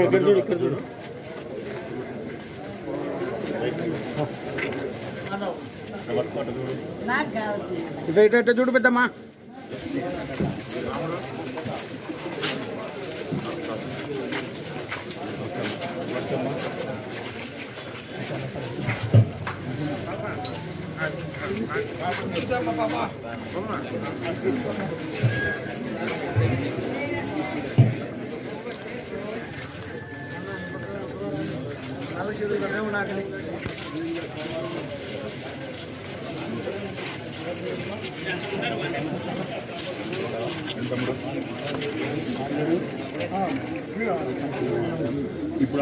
ఇక్కడ చూడు ఇట చూడు పెద్దమ్మా. ఇప్పుడు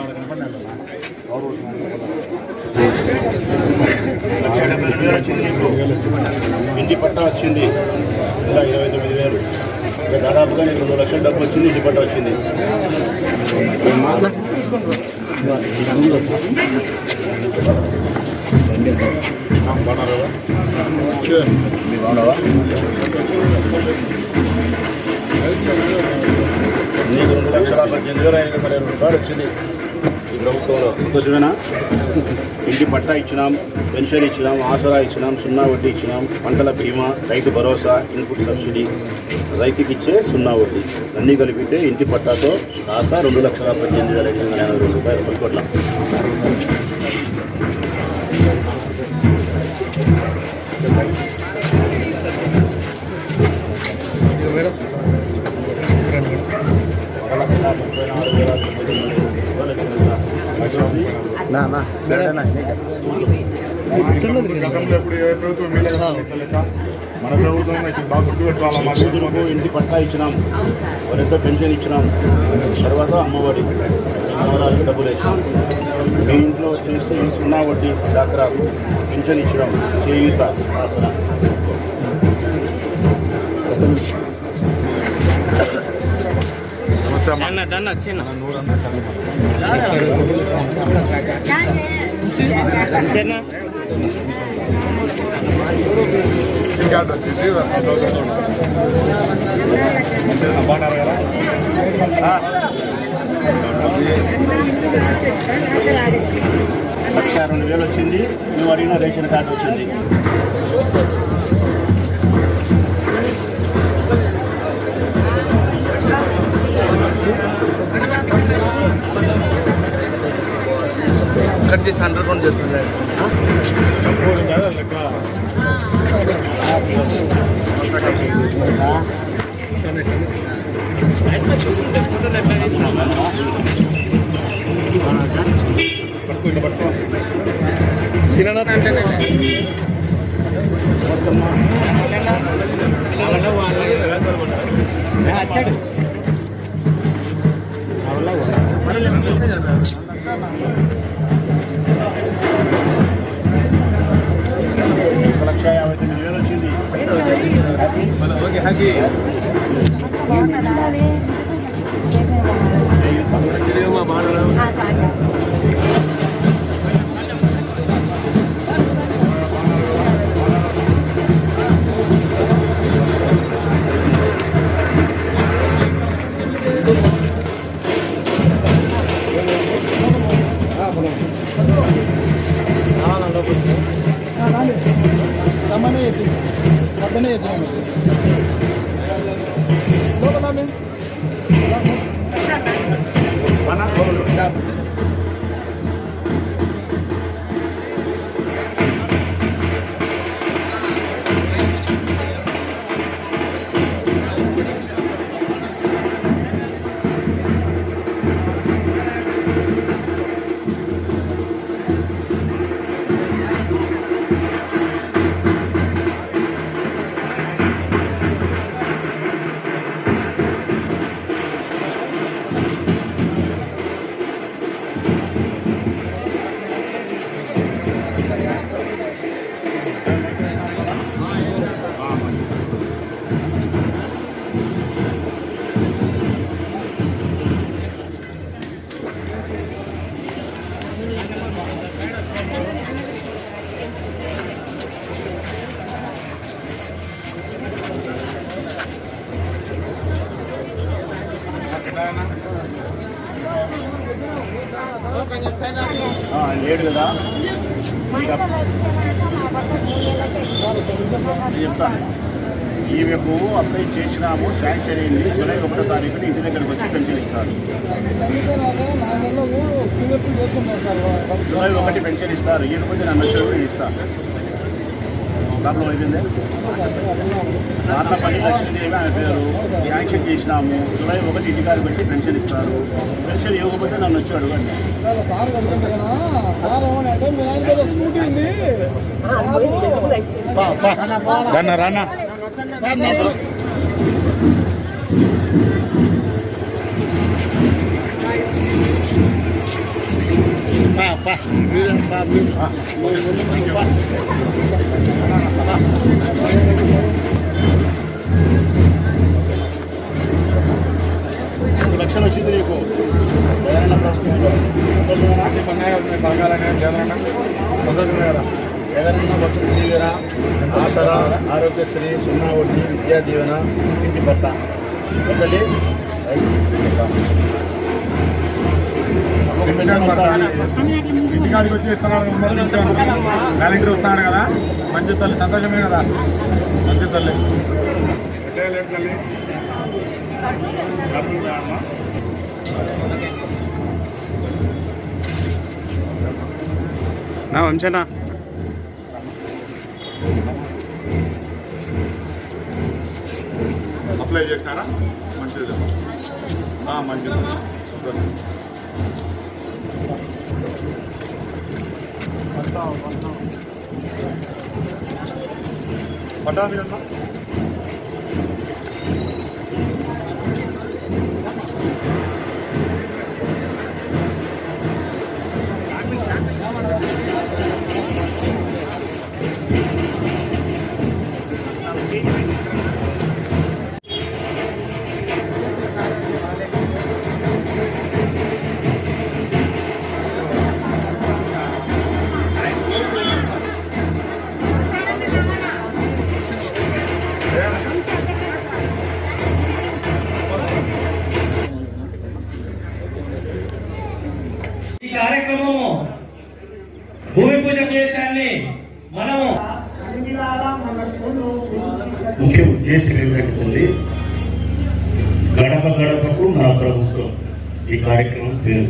ఇంటి పట్టా వచ్చింది 29,000. దాదాపుగా నీకు 2 లక్షల డబ్బు వచ్చింది. ఇంటి పట్టా వచ్చింది. నీకు 2,18,520 రూపాయలు వచ్చింది ఈ ప్రభుత్వంలో. సంతోషమేనా? ఇంటి పట్టా ఇచ్చినాం, పెన్షన్ ఇచ్చినాం, ఆసరా ఇచ్చినాం, 0 వడ్డీ ఇచ్చినాం, పంటల బీమా, రైతు భరోసా, ఇన్పుట్ సబ్సిడీ, రైతుకి ఇచ్చే 0 వడ్డీ అన్నీ కలిపితే ఇంటి పట్టాతో ఖాతా 2,18,580 రూపాయలు పట్టుకోట్లా. మన ప్రభుత్వం ఇంటి పట్టా ఇచ్చినాం, వరంతా పెన్షన్ ఇచ్చినాం, తర్వాత అమ్మఒడి నవరాలకు డబ్బులు వేసినాం. మీ ఇంట్లో వచ్చేసి 0 వడ్డీ డాక్రాకు పెన్షన్ ఇచ్చినాం, చేయూత ఆసన. బాగున్నారు కదా? 1,02,000 వచ్చింది. నువ్వు అడిగిన రేషన్ కార్డు వచ్చింది. కట్ చేసి 100 రౌండ్ చేస్తున్నాయి. లేడు కదా చెప్తాను. ఈమెకు అప్లై చేసినాము, శాంక్షన్ అయింది. జూలై 1వ తారీఖున ఇంటి దగ్గరకు వచ్చి పెన్షన్ ఇస్తారు. జూలై 1 పెన్షన్ ఇస్తారు. ఈయనకొచ్చి నన్ను వచ్చి ఇస్తాను. ప్రాబ్లం అయిపోయింది. మాతపల్లి లక్ష్మీదేవి ఆమె పేరు. శాంక్షన్ చేసినాము. జూలై 1 ఇంటికాడికి వచ్చి పెన్షన్ ఇస్తారు. పెన్షన్ ఇవ్వకపోతే నన్ను వచ్చి అడగండి. రానా లక్షలు వచ్చింది నీకు. జగనన్న వసతి దీవెన, ఆసరా, ఆరోగ్యశ్రీ, 0 వడ్డీ, విద్యా దీవెన, ఇంటి పట్ట ఒకటి ఇంటికాడికి వచ్చి ఇస్తున్నాను. క్యాలెండర్ వస్తున్నాడు కదా, మంచి తల్లి, సంతోషమే కదా. మంచి తల్లి నా వంశనా. అప్లై చేసినారా? మంచిది మంచిది. పట్టా మీరు కార్యక్రమము భూమి పూజ దేశాన్ని మనము ముఖ్య ఉద్దేశం ఏమిటంటే గడప గడపకు మన ప్రభుత్వం. ఈ కార్యక్రమం పేరు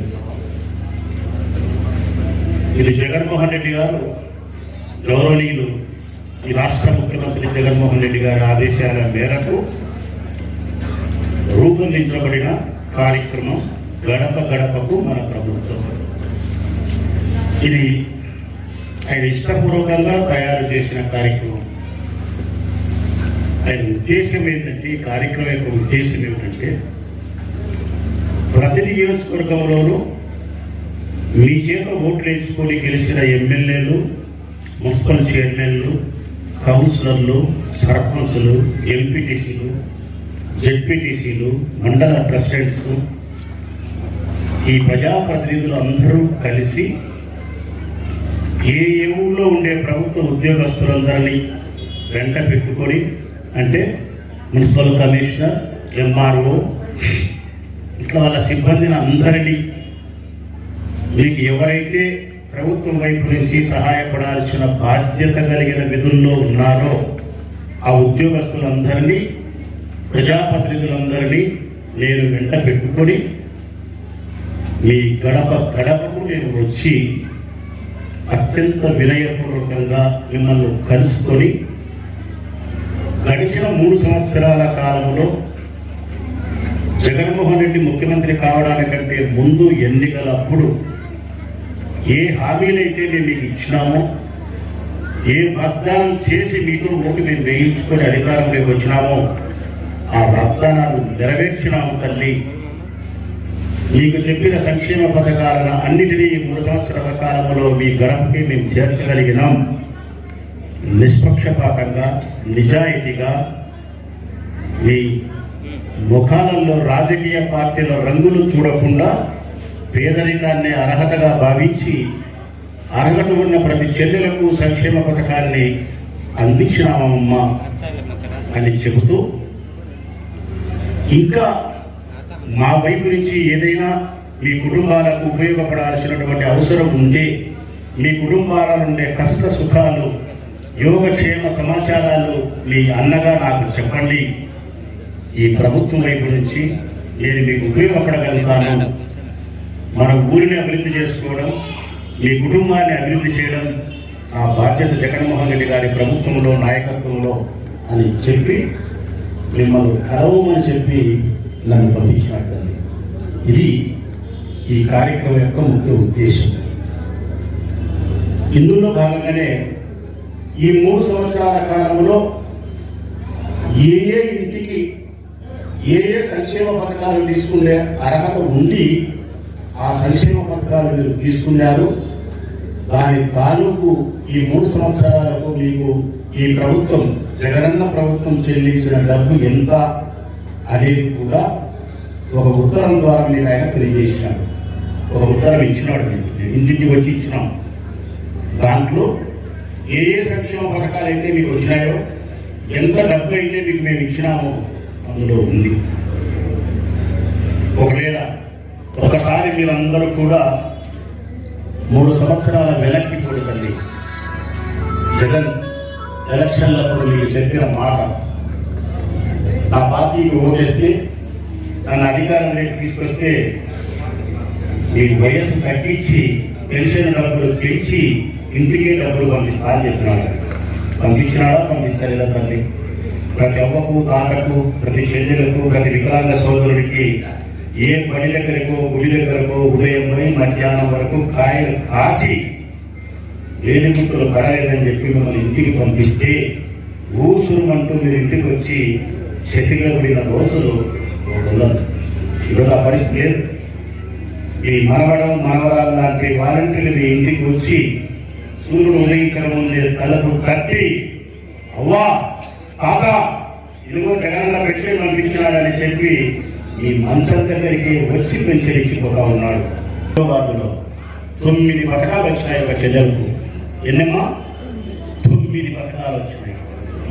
ఇది జగన్మోహన్ రెడ్డి గారు, గౌరవనీయులు ఈ రాష్ట్ర ముఖ్యమంత్రి జగన్మోహన్ రెడ్డి గారి ఆదేశాల మేరకు రూపొందించబడిన కార్యక్రమం గడప గడపకు మన ప్రభుత్వం. ఇది ఆయన ఇష్టపూర్వకంగా తయారు చేసిన కార్యక్రమం. ఆయన ఉద్దేశం ఏంటంటే, ఈ కార్యక్రమం యొక్క ఉద్దేశం ఏమిటంటే, ప్రతి నియోజకవర్గంలోనూ మీ చేత ఓట్లు వేసుకొని గెలిచిన ఎమ్మెల్యేలు, మున్సిపల్ చైర్మన్లు, కౌన్సిలర్లు, సర్పంచులు, ఎంపీటీసీలు, జెడ్పీటీసీలు, మండల ప్రెసిడెంట్స్, ఈ ప్రజాప్రతినిధులు అందరూ కలిసి ఏ ఊళ్ళో ఉండే ప్రభుత్వ ఉద్యోగస్తులందరినీ వెంట పెట్టుకొని, అంటే మున్సిపల్ కమిషనర్, ఎంఆర్ఓ, ఇట్లా వాళ్ళ సిబ్బందిని అందరినీ, మీకు ఎవరైతే ప్రభుత్వం వైపు నుంచి సహాయపడాల్సిన బాధ్యత కలిగిన విధుల్లో ఉన్నారో ఆ ఉద్యోగస్తులందరినీ, ప్రజాప్రతినిధులందరినీ నేను వెంట పెట్టుకొని మీ గడప గడపకు నేను వచ్చి అత్యంత వినయపూర్వకంగా మిమ్మల్ని కలుసుకొని గడిచిన 3 సంవత్సరాల కాలంలో జగన్మోహన్ రెడ్డి ముఖ్యమంత్రి కావడానికంటే ముందు ఎన్నికలప్పుడు ఏ హామీలైతే మేము మీకు ఇచ్చినామో, ఏ వాగ్దానం చేసి మీతో ఓటు మేము వేయించుకొని అధికారంలోకి వచ్చినామో ఆ వాగ్దానాలు నెరవేర్చినాము తల్లి. మీకు చెప్పిన సంక్షేమ పథకాలను అన్నిటినీ 3 సంవత్సరాల కాలంలో మీ గడపకి మేము చేర్చగలిగినాం. నిష్పక్షపాతంగా, నిజాయితీగా, మీ ముఖాలలో రాజకీయ పార్టీల రంగులు చూడకుండా పేదరికాన్ని అర్హతగా భావించి అర్హత ఉన్న ప్రతి చెల్లెలకు సంక్షేమ పథకాన్ని అందించినామమ్మా అని చెబుతూ, ఇంకా మా వైపు నుంచి ఏదైనా మీ కుటుంబాలకు ఉపయోగపడాల్సినటువంటి అవసరం ఉంటే, మీ కుటుంబాలలో ఉండే కష్ట సుఖాలు, యోగక్షేమ సమాచారాలు మీ అన్నగా నాకు చెప్పండి. ఈ ప్రభుత్వం వైపు నుంచి నేను మీకు ఉపయోగపడగలుగుతాను. మన ఊరిని అభివృద్ధి చేసుకోవడం, మీ కుటుంబాన్ని అభివృద్ధి చేయడం ఆ బాధ్యత జగన్మోహన్ రెడ్డి గారి ప్రభుత్వంలో, నాయకత్వంలో అని చెప్పి మిమ్మల్ని కలవమని చెప్పి నన్ను పంపించినాడు తల్లి. ఇది ఈ కార్యక్రమం యొక్క ముఖ్య ఉద్దేశం. ఇందులో భాగంగానే ఈ 3 సంవత్సరాల కాలంలో ఏ ఇంటికి ఏ సంక్షేమ పథకాలు తీసుకునే అర్హత ఉండి ఆ సంక్షేమ పథకాలు మీరు తీసుకున్నారు. దాని తాలూకు ఈ 3 సంవత్సరాలకు మీకు ఈ ప్రభుత్వం, జగనన్న ప్రభుత్వం చెల్లించిన డబ్బు ఎంత అనేది కూడా ఒక ఉత్తరం ద్వారా మీకు ఆయన తెలియజేసినాడు. ఒక ఉత్తరం ఇచ్చినాడు, మీకు ఇంటింటికి వచ్చి ఇచ్చినాం. దాంట్లో ఏ సంక్షేమ పథకాలు అయితే మీకు వచ్చినాయో, ఎంత డబ్బు అయితే మీకు మేము ఇచ్చినామో అందులో ఉంది. ఒకవేళ ఒకసారి మీరందరూ కూడా 3 సంవత్సరాల వెనక్కి పోతుంది. జగన్ ఎలక్షన్లప్పుడు మీకు చెప్పిన మాట, నా పార్టీకి ఓటేస్తే, నన్ను అధికారంలోకి తీసుకొస్తే మీ వయస్సు తగ్గించి పెన్షన్ డబ్బులు పెంచి ఇంటికే డబ్బులు పంపిస్తా అని చెప్పినాడు. పంపించినాడా? పంపించలేదా తల్లి? ప్రతి అవ్వకు, తాతకు, ప్రతి చెల్లెలకు, ప్రతి వికలాంగ సోదరుడికి ఏ బడి దగ్గరకో, గుడి దగ్గరకో ఉదయం పోయి మధ్యాహ్నం వరకు కాయలు కాసి వేలిముట్టులు పడలేదని చెప్పి మిమ్మల్ని ఇంటికి పంపిస్తే ఊసురుమంటూ మీరు ఇంటికి వచ్చి శతిలో పడిన రోజులు ఉండదు. ఈరోజు ఆ పరిస్థితి లేదు. ఈ మనవరాలు లాంటి వాలంటీర్లు మీ ఇంటికి వచ్చి సూర్యుడు ఉదయించడం ముందే తలుపు తట్టి, అవ్వా తాత ఇదిగో జగనన్న పెన్షన్ పంపించినాడని చెప్పి ఈ మంచం దగ్గరికి వచ్చి పెన్షన్ ఇచ్చిపోతా ఉన్నాడు. వార్డులో 9 పథకాలు వచ్చినాయి ఒక చెల్లెలకు. ఎన్నమ్మా? 9 పథకాలు వచ్చినాయి.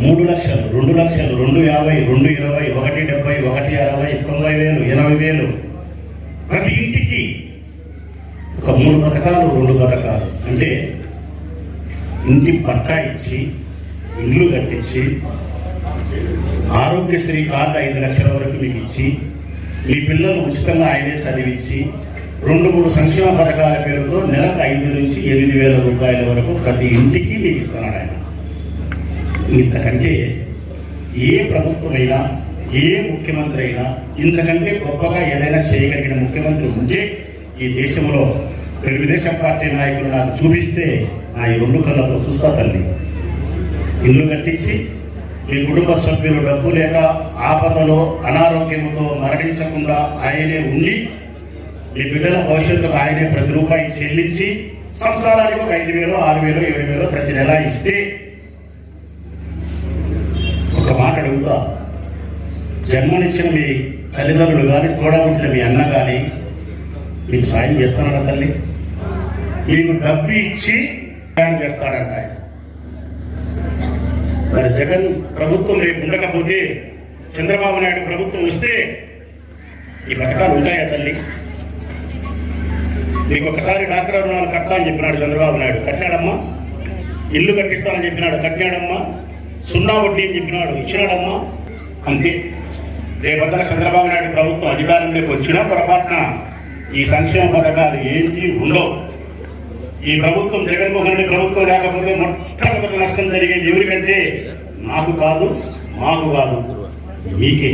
3 లక్షలు, 2 లక్షలు, 250, 220, 170, 160, 90,000, 80,000 ప్రతి ఇంటికి ఒక 3 పథకాలు, 2 పథకాలు. అంటే ఇంటి పట్టా ఇచ్చి, ఇల్లు కట్టించి, ఆరోగ్యశ్రీ కార్డు 5 లక్షల వరకు మీకు ఇచ్చి, మీ పిల్లలు ఉచితంగా ఆయనే చదివించి, 2-3 సంక్షేమ పథకాల పేరుతో నెలకు 5 నుంచి 8,000 రూపాయల వరకు ప్రతి ఇంటికి మీకు ఇస్తున్నాడు ఆయన. ఇంతకంటే ఏ ప్రభుత్వమైనా, ఏ ముఖ్యమంత్రి అయినా ఇంతకంటే గొప్పగా ఏదైనా చేయగలిగిన ముఖ్యమంత్రి ఉంటే ఈ దేశంలో తెలుగుదేశం పార్టీ నాయకులు నాకు చూపిస్తే నా ఈ 2 కళ్ళతో చూస్తా తల్లి. ఇల్లు కట్టించి మీ కుటుంబ సభ్యులు డబ్బు లేక ఆపదలో అనారోగ్యంతో మరణించకుండా ఆయనే ఉండి, మీ బిడ్డల భవిష్యత్తుకు ఆయనే ప్రతి రూపాయి చెల్లించి సంసారానికి ఒక 5,000, 6,000, 7,000 ప్రతి నెల ఇస్తే, ఒక మాట అడుగుతా, జన్మనిచ్చిన మీ తల్లిదండ్రులు కానీ, తోడబుట్టిన మీ అన్న కానీ మీకు సాయం చేస్తానట తల్లి? మీకు డబ్బు ఇచ్చి సాయం చేస్తాడంట ఆయన. మరి జగన్ ప్రభుత్వం రేపు ఉండకపోతే, చంద్రబాబు నాయుడు ప్రభుత్వం వస్తే ఈ పథకాలు ఉంటాయా తల్లి? మీకు ఒకసారి డాక్టర్ రుణాలు కట్టా అని చెప్పినాడు చంద్రబాబు నాయుడు, కట్టాడమ్మా. ఇల్లు కట్టిస్తానని చెప్పినాడు, కట్టాడమ్మా. 0 వడ్డీ అని చెప్పినాడు, ఇచ్చినాడమ్మా. అంతే. రేపొద్దున చంద్రబాబు నాయుడు ప్రభుత్వం అధికారంలోకి వచ్చినా పొరపాటున ఈ సంక్షేమ పథకాలు ఏంటి ఉండవు. ఈ ప్రభుత్వం, జగన్మోహన్ రెడ్డి ప్రభుత్వం లేకపోతే మొట్టమొదటి నష్టం జరిగేది ఎవరికంటే నాకు కాదు, మాకు కాదు, మీకే.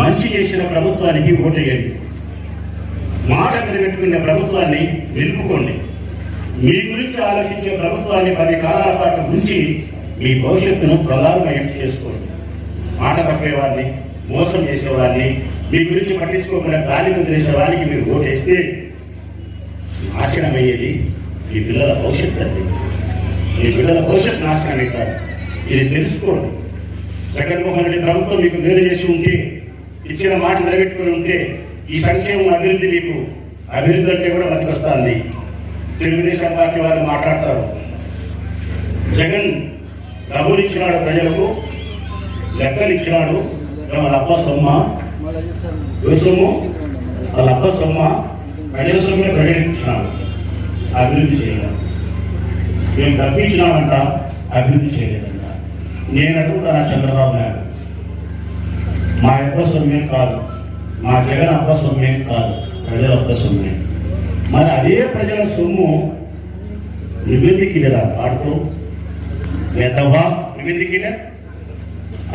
మంచి చేసిన ప్రభుత్వానికి ఓటేయండి. మాట నిలబెట్టుకునే ప్రభుత్వాన్ని నిలుపుకోండి. మీ గురించి ఆలోచించే ప్రభుత్వాన్ని 10 కాలాల పాటు ఉంచి మీ భవిష్యత్తును బంగారుమయం చేసుకోండి. మాట తప్పేవాడిని, మోసం చేసేవాడిని, మీ గురించి పట్టించుకోకుండా గాలి వదిలేసేవాడికి మీరు ఓటేస్తే నాశనం అయ్యేది మీ పిల్లల భవిష్యత్తు అండి. మీ పిల్లల భవిష్యత్తు నాశనం అవుతారు. ఇది తెలుసుకోండి. జగన్మోహన్ రెడ్డి ప్రభుత్వం మీకు మేలు చేసి ఉంటే, ఇచ్చిన మాట నిలబెట్టుకుని ఉంటే, ఈ సంక్షేమం అభివృద్ధి మీకు అభివృద్ధి అంటే కూడా మతికి వస్తుంది. తెలుగుదేశం పార్టీ వాళ్ళు మాట్లాడతారు, జగన్ డబ్బులు ఇచ్చినాడు, ప్రజలకు లెక్కలు ఇచ్చినాడు, మన అబ్బ సొమ్మ ఎవరి సొమ్ము? వాళ్ళ అబ్బ సొమ్మ. ప్రజల సొమ్మే ప్రజలకు ఇచ్చినాడు, అభివృద్ధి చేయలేదు. మేము డబ్బు ఇచ్చినామంట, అభివృద్ధి చేయలేదంట. నేను అడుగుతాను చంద్రబాబు నాయుడు, మా అబ్బ సొమ్మే కాదు, మా జగన్ అబ్బ సొమ్మే కాదు, ప్రజల అబ్బ సొమ్మే. మరి అదే ప్రజల సొమ్ము నువ్వెందుకు లేదా వాడుతూ లేదవ్వా? నువ్వెందుకు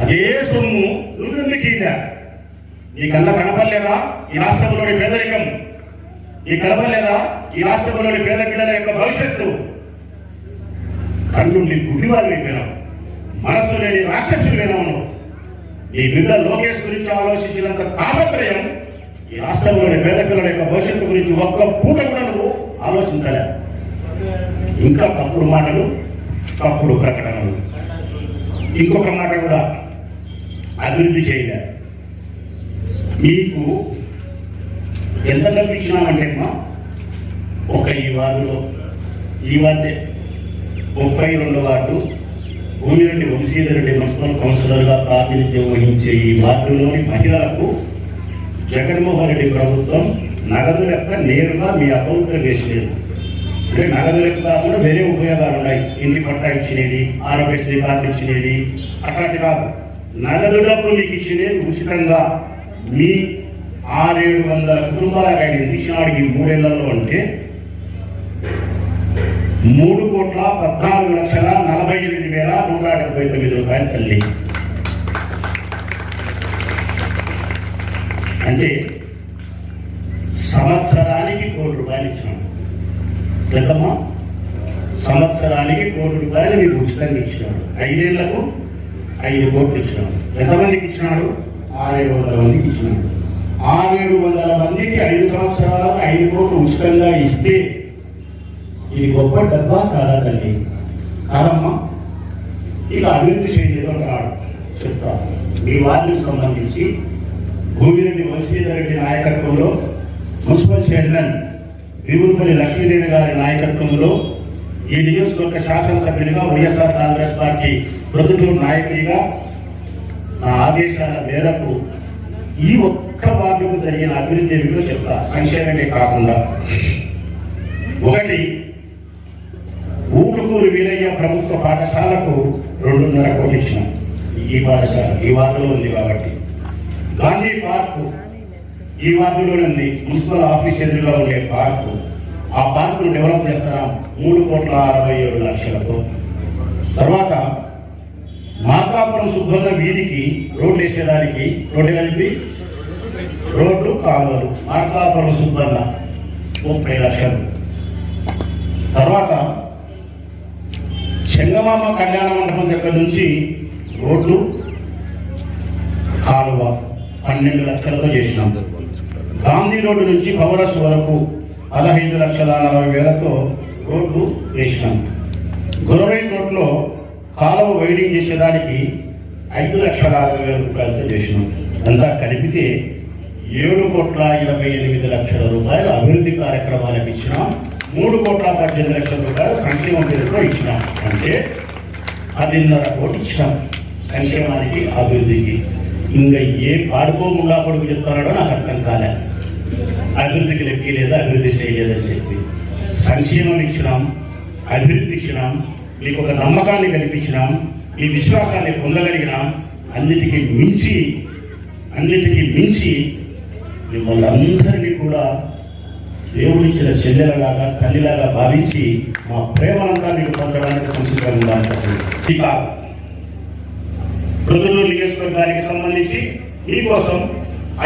అదే సొమ్ము నువ్వెందుకు నీ కళ్ళ కనపడలేదా ఈ రాష్ట్రంలోని పేదరికం? నీ కనపడలేదా ఈ రాష్ట్రంలోని పేద పిల్లల యొక్క భవిష్యత్తు? కళ్ళు నీ గుడ్డివారు అయిపోయినావు, మనస్సు లేని రాక్షసులు అయినావు. నీ బిడ్డ లోకేష్ గురించి ఆలోచించినంత తాపత్రయం ఈ రాష్ట్రంలోని పేద పిల్లల యొక్క భవిష్యత్తు గురించి ఒక్క పూట కూడా నువ్వు ఆలోచించలే. ఇంకా తప్పుడు మాటలు, తప్పుడు ప్రకటనలు. ఇంకొక మాట కూడా, అభివృద్ధి చేయలే. మీకు ఎంత డబ్బు ఇచ్చినామంటే ఒక ఈ వార్డులో, ఈ వార్డే 32వ వార్డు భూమిరెడ్డి వంశీధర్ రెడ్డి మున్సిపల్ కౌన్సిలర్గా ప్రాతినిధ్యం వహించే ఈ వార్డులోని మహిళలకు జగన్మోహన్ రెడ్డి ప్రభుత్వం నగదు లెక్క నేరుగా మీ అకౌంట్లో వేసలేదు. అంటే నగదు లెక్క కాకుండా వేరే ఉపయోగాలు ఉన్నాయి. ఇంటి పట్టా ఇచ్చినది, ఆరోగ్యశ్రీ కార్డు ఇచ్చినది, అట్లాంటి కాదు. నగదు డబ్బు మీకు ఇచ్చినది ఉచితంగా. మీ 600-700 కుటుంబాలకు ఆయన ఎంత ఇచ్చినాడు ఈ 3 ఏళ్లలో అంటే 3,14,48,179 రూపాయలు తల్లి. అంటే సంవత్సరానికి 1 కోటి రూపాయలు ఇచ్చినాడు. ఎంతమ్మా? సంవత్సరానికి 1 కోటి రూపాయలు మీకు ఉచితంగా ఇచ్చినాడు. 5 ఏళ్లకు 5 కోట్లు ఇచ్చినాడు. ఎంతమందికి ఇచ్చినాడు? 600-700 మందికి ఇచ్చినాడు. 600-700 మందికి 5 సంవత్సరాలకు 5 కోట్లు ఉచితంగా ఇస్తే ఇది గొప్ప డబ్బా కాదా తల్లి? కాదమ్మా. ఇక అభివృద్ధి చేయలేదు అంటున్నాడు. చెప్తాను. మీ వార్డుకు సంబంధించి భూమిరెడ్డి వంశీధర్ రెడ్డి నాయకత్వంలో, మున్సిపల్ చైర్మన్ వివురుపల్లి లక్ష్మీదేవి గారి నాయకత్వంలో ఈ నియోజకవర్గ శాసనసభ్యునిగా వైఎస్ఆర్ కాంగ్రెస్ పార్టీ ప్రొద్దుటూరు నాయకుడిగా నా ఆదేశాల మేరకు ఈ ఒక్క వార్డుకు జరిగిన అభివృద్ధి ఏమిటో చెప్తా, సంక్షేమమే కాకుండా. 1, ఊటుకూరు వీరయ్య ప్రభుత్వ పాఠశాలకు 2.5 కోట్లు ఇచ్చినాం. ఈ పాఠశాల ఈ వార్డులో ఉంది కాబట్టి. గాంధీ పార్కు ఈ వార్డులోనే ఉంది. మున్సిపల్ ఆఫీస్ ఎదురుగా ఉండే పార్కు, ఆ పార్కును డెవలప్ చేస్తారా 3,67,00,000తో. తర్వాత మార్కాపురం సుబ్బన్న వీధికి రోడ్లు వేసేదానికి, రోడ్డు కలిపి రోడ్లు కాలువలు, మార్కాపురం సుబ్బన్న 30 లక్షలు. తర్వాత చెంగమామ కళ్యాణ మండపం దగ్గర నుంచి రోడ్లు కాలువ 12 లక్షలతో చేసినాం. గాంధీ రోడ్డు నుంచి పవరస్ వరకు 15,40,000తో రోడ్లు వేసినాం. గురవై రోడ్లో కాలువ వైడింగ్ చేసేదానికి 5,60,000 రూపాయలతో చేసినాం. అంతా కలిపితే 7,28,00,000 రూపాయలు అభివృద్ధి కార్యక్రమాలకు ఇచ్చినాం. 3,18,00,000 రూపాయలు సంక్షేమ పేరుతో ఇచ్చినాం. అంటే 10.5 కోట్లు ఇచ్చినాం సంక్షేమానికి, అభివృద్ధికి. ఇంకా ఏ పాడుకోకుండా కొడుకు చెప్తున్నాడో నాకు అర్థం కాలే. అభివృద్ధికి లెక్కి లేదా, అభివృద్ధి చేయలేదని చెప్పి సంక్షేమం ఇచ్చినాం, అభివృద్ధి ఇచ్చినాం, మీకు ఒక నమ్మకాన్ని కల్పించినాం, ఈ విశ్వాసాన్ని పొందగలిగినాం. అన్నిటికీ మించి మిమ్మల్ని అందరినీ కూడా దేవుడిచ్చిన చెల్లెలలాగా, తల్లిలాగా భావించి మా ప్రేమలంతా మీకు పొందడానికి సంసిద్ధంగా ఉంటుంది. ఇక ప్రొద్దుటూరు నియోజకవర్గానికి సంబంధించి మీకోసం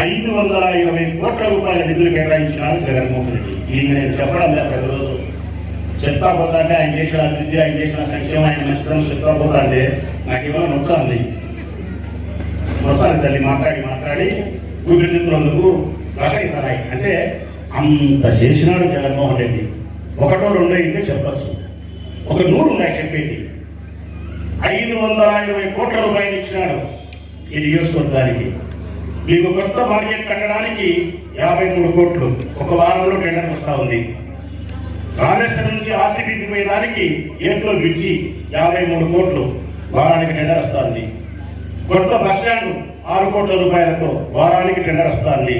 520 కోట్ల రూపాయల నిధులు కేటాయించినాడు జగన్మోహన్ రెడ్డి. ఇది నేను చెప్పడం లేదు, ప్రతిరోజు చెప్తా పోతా అంటే ఆయన చేసిన అభివృద్ధి, ఆయన చేసిన సంక్షేమం, ఆయన మంచితనం చెప్తా పోతా అంటే నాకేమైనా నొచ్చాలి తల్లి. మాట్లాడి ఊపిరితిత్తులందుకు రసయితరాయి. అంటే అంత చేసినాడు జగన్మోహన్ రెడ్డి. 1, 2 అయితే చెప్పచ్చు, ఒక 100 ఉన్నాయి చెప్పేది. 520 కోట్ల రూపాయలు ఇచ్చినాడు ఈ నియోజకవర్గానికి. మీకు కొత్త మార్కెట్ కట్టడానికి 53 కోట్లు ఒక వారంలో టెండర్ వస్తూ ఉంది. రామేశ్వరం నుంచి ఆర్టీపీకి పోయేదానికి ఏట్లో బ్రిడ్జి 53 కోట్లు వారానికి టెండర్ వస్తుంది. కొత్త బస్టాండ్ 6 కోట్ల రూపాయలతో వారానికి టెండర్ వస్తుంది.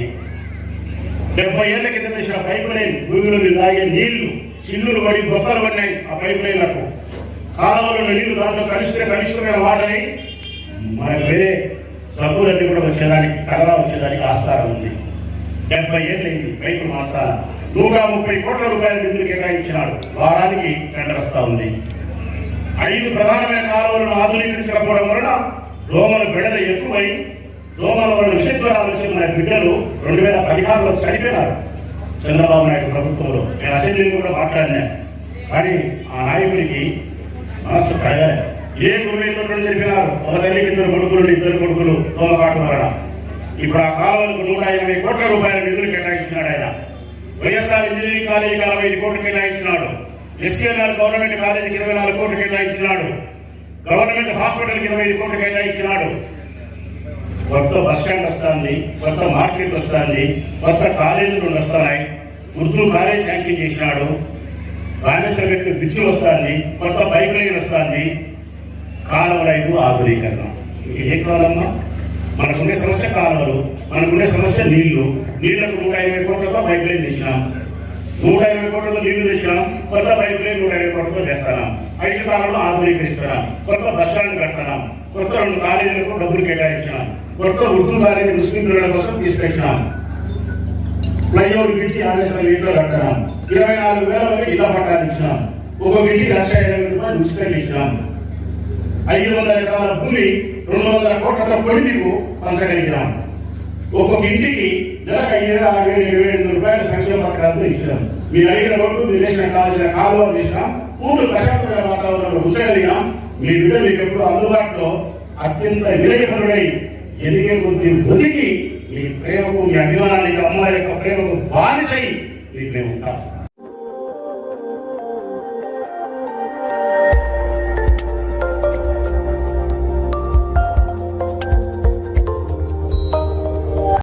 70 ఏళ్ల కింద వేసిన పైప్ లైన్ భూమిలో లాగే నీళ్లు చిల్లులు పడి బొక్కలు పడినాయి. ఆ పైప్ లైన్లకు కాలువలో నీళ్లు దాంట్లో కలుషితమైన వాటని మనకు వేరే సబ్బులన్నీ కూడా వచ్చేదానికి కలరా వచ్చేదానికి ఆస్కారం ఉంది. 70 ఏళ్ళైంది పైపులు మార్చాల. 130 కోట్ల రూపాయల నిధులు కేటాయించినాడు. వారానికి టెండర్ వస్తా ఉంది. 5 ప్రధానమైన కాలువలను ఆధునీకరించకపోవడం వలన దోమల బెడద ఎక్కువై దోమల వల్ల విషజ్వరాలు వచ్చి మన బిడ్డలు 2016లో చనిపోయినారు. చంద్రబాబు నాయుడు ప్రభుత్వంలో నేను అసెంబ్లీలో కూడా మాట్లాడినా. కానీ ఆ నాయకుడికి మనస్సు కరగలే. ఏ గురువైతో జరిపినారు. ఒక తల్లికి 2 కొడుకులు దోమకాటు వలన. ఇప్పుడు ఆ కాలువలకు 180 కోట్ల రూపాయల నిధులు కేటాయించినాడు ఆయన. వైఎస్ఆర్ ఇంజనీరింగ్ కాలేజీకి 65 కోట్లు కేటాయించినాడు. ఎస్సీఎల్ఆర్ గవర్నమెంట్ కాలేజీకి 24 కోట్లు కేటాయించినాడు. గవర్నమెంట్ హాస్పిటల్కి 25 కోట్లు కేటాయించినాడు. కొత్త బస్ స్టాండ్ వస్తుంది, కొత్త మార్కెట్ వస్తుంది, కొత్త కాలేజీలు వస్తున్నాయి. ఉర్దూ కాలేజ్ శాంక్షన్ చేసినాడు. రామేశ్వర గట్టు బ్రిడ్జి వస్తుంది, కొత్త పైప్ లైన్ వస్తుంది. కాలువలైదు ఆధునీకరణ. ఏ కాలమ్మా? మనకుండే సమస్య కాలువలు, మనకుండే సమస్య నీళ్లు. నీళ్లకు 180 కోట్లతో పైప్ లైన్ తెచ్చినాం. 180 కోట్లతో నీళ్లు తెచ్చినాం. కొత్త పైప్ లైన్ 180 కోట్లతో చేస్తున్నాం. 5 కాలంలో ఆధునీకరిస్తున్నాం. కొత్త బస్ స్టాండ్ కడుతున్నాం. కొత్త 2 కాలేజీలకు డబ్బులు కేటాయించినాం. కొత్త ఉర్దూ కాలేజీ ముస్లిం పిల్లల కోసం తీసుకొచ్చినాం. ఫ్లైఓవర్ బ్రిడ్జి రామేశ్వరం ఇంట్లో కడుతున్నాం. 24,000 మందికి ఇళ్ల పట్టాలు ఇచ్చినాం. ఒక్కొక్క ఇంటికి 1,80,000 రూపాయలు ఉచితంగా ఇచ్చినాం. 500 ఎకరాల భూమి 200 కోట్లతో కొని మీకు పంచగలిగినాం. ఒక్కొక్క ఇంటికి నెలకు 5,000, 6,000, 7,000 రూపాయలు సంక్షేమ పథకాలతో ఇచ్చినాం. మీరు అడిగిన రోడ్డు, మీరు వేసిన కావాల్సిన కాలువ వేసినాం. ఊళ్ళు ప్రశాంతమైన వాతావరణంలో ఉంచగలిగినాం. మీ బిడ్డ మీకు ఎప్పుడు అందుబాటులో అత్యంత వినయపరుడై ఎదిగే కొద్ది ఒదిగి మీ ప్రేమకు, మీ అభిమానానికి, అమ్మల యొక్క ప్రేమకు బానిసై మీకు మేము ఉంటాం.